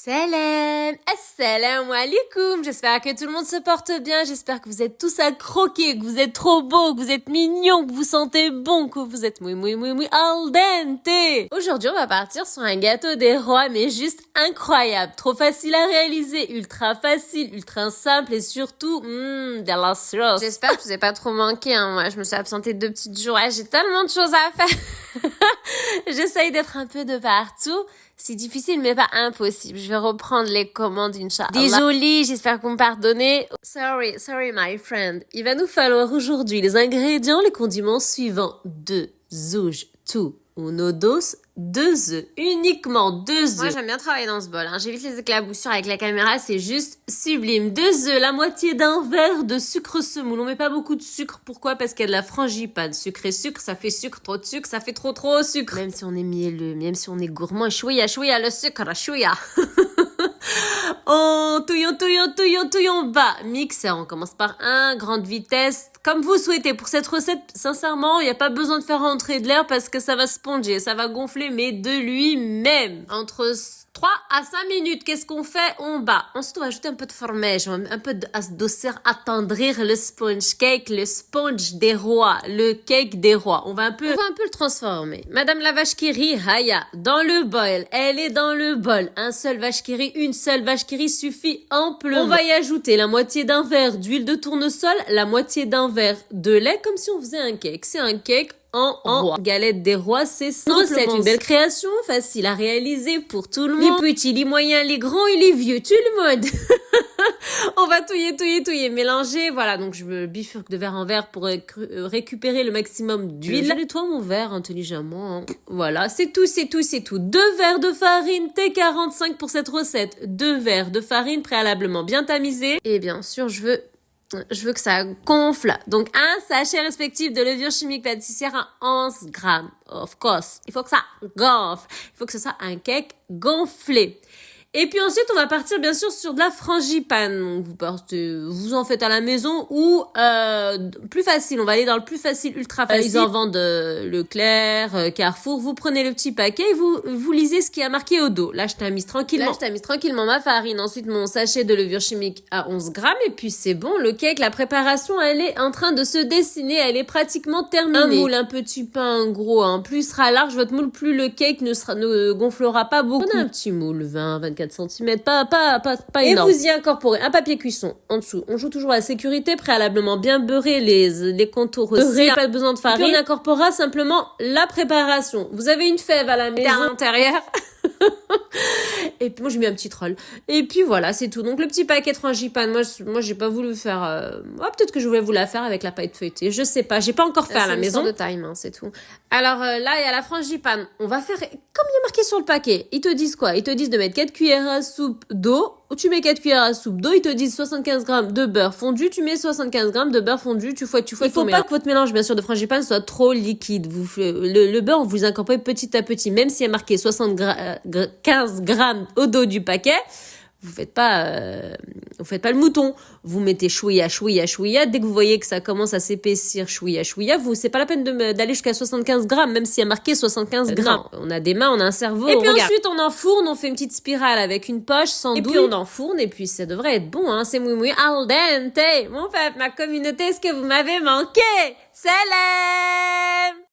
Salam, assalamu alaikum. J'espère que tout le monde se porte bien. J'espère que vous êtes tous à croquer, que vous êtes trop beaux, que vous êtes mignons, que vous sentez bon, que vous êtes muy al dente. Aujourd'hui, on va partir sur un gâteau des rois, mais juste incroyable. Trop facile à réaliser, ultra facile, ultra simple et surtout, delicious. J'espère que je vous ai pas trop manqué, hein. Moi, je me suis absentée 2 petits jours. J'ai tellement de choses à faire. J'essaye d'être un peu de partout. C'est difficile, mais pas impossible. Je vais reprendre les commandes, Inch'Allah. Désolée, j'espère que vous me pardonnez. Sorry, my friend. Il va nous falloir aujourd'hui les ingrédients, les condiments suivants. 2 zouj, tout, uno dos, 2 œufs. Uniquement 2 œufs. Moi, j'aime bien travailler dans ce bol, hein. J'évite les éclaboussures avec la caméra, c'est juste sublime. 2 œufs, la moitié d'un verre de sucre semoule. On met pas beaucoup de sucre. Pourquoi? Parce qu'il y a de la frangipane. Sucre et sucre, ça fait sucre. Trop de sucre, ça fait trop sucre. Même si on est mielleux, même si on est gourmand, chouïa, le sucre, chouïa. On touillon bas. Mixeur, on commence par 1, grande vitesse. Comme vous souhaitez. Pour cette recette, sincèrement, il n'y a pas besoin de faire rentrer de l'air parce que ça va sponger, ça va gonfler, mais de lui-même. Entre 3 à 5 minutes, qu'est-ce qu'on fait? On bat. Ensuite, on va ajouter un peu de fromage, un peu d'adoucir, attendrir le sponge cake, le sponge des rois, le cake des rois. On va un peu le transformer. Madame la vache qui rit, Haya, dans le bol. Elle est dans le bol. Une seule vache qui rit suffit amplement. On va y ajouter la moitié d'un verre d'huile de tournesol, la moitié d'un verre de lait, comme si on faisait un cake. C'est un cake en roi. Galette des rois, c'est simplement recette, une belle création, facile à réaliser pour tout le monde. Les petits, les moyens, les grands et les vieux, tout le monde. On va touiller, mélanger. Voilà, donc je me bifurque de verre en verre pour récupérer le maximum d'huile. Je nettoie mon verre intelligemment. Hein. Voilà, c'est tout. 2 verres de farine T45 pour cette recette. 2 verres de farine préalablement bien tamisée. Et bien sûr, je veux que ça gonfle. Donc, 1 sachet respectif de levure chimique pâtissière à 11 grammes. Of course. Il faut que ça gonfle. Il faut que ce soit un cake gonflé. Et puis ensuite, on va partir bien sûr sur de la frangipane. Vous en faites à la maison ou plus facile. On va aller dans le plus facile, ultra facile. Ils en vendent Leclerc, Carrefour. Vous prenez le petit paquet et vous lisez ce qui a marqué au dos. Là, je t'ai mis tranquillement ma farine. Ensuite, mon sachet de levure chimique à 11 grammes. Et puis, c'est bon. Le cake, la préparation, elle est en train de se dessiner. Elle est pratiquement terminée. Un moule, un petit pain, gros. Hein. Plus il sera large, votre moule, plus le cake ne gonflera pas beaucoup. On a un petit moule, 24 cm, pas énorme. Et vous y incorporez un papier cuisson en dessous. On joue toujours à la sécurité, préalablement bien beurrer les contours aussi. Pas besoin de farine. Puis on incorporera simplement la préparation. Vous avez une fève à la maison. À l'intérieur. Et puis moi j'ai mis un petit troll. Et puis voilà, c'est tout. Donc le petit paquet de frangipane, moi j'ai pas voulu faire. Peut-être que je voulais vous la faire avec la paille feuilletée. Je sais pas, j'ai pas encore fait à la maison. C'est de time, hein, c'est tout. Alors là il y a la frangipane. On va faire comme il y a marqué sur le paquet. Ils te disent quoi? Ils te disent de mettre 4 cuillères à soupe d'eau. Tu mets 4 cuillères à soupe d'eau, ils te disent 75 grammes de beurre fondu, tu mets 75 grammes de beurre fondu, tu fouettes. Il faut pas que votre mélange, bien sûr, de frangipane soit trop liquide. Le beurre, vous incorporez petit à petit, même s'il y a marqué 15 grammes au dos du paquet. Vous faites pas le mouton. Vous mettez chouïa. Dès que vous voyez que ça commence à s'épaissir, chouïa. C'est pas la peine d'aller jusqu'à 75 grammes, même s'il y a marqué 75 grammes. Non. On a des mains, on a un cerveau. Et puis ensuite, on enfourne, on fait une petite spirale avec une poche sans douille. Et puis on enfourne, et puis ça devrait être bon, hein. C'est muy al dente. Mon peuple, ma communauté, est-ce que vous m'avez manqué? Salam!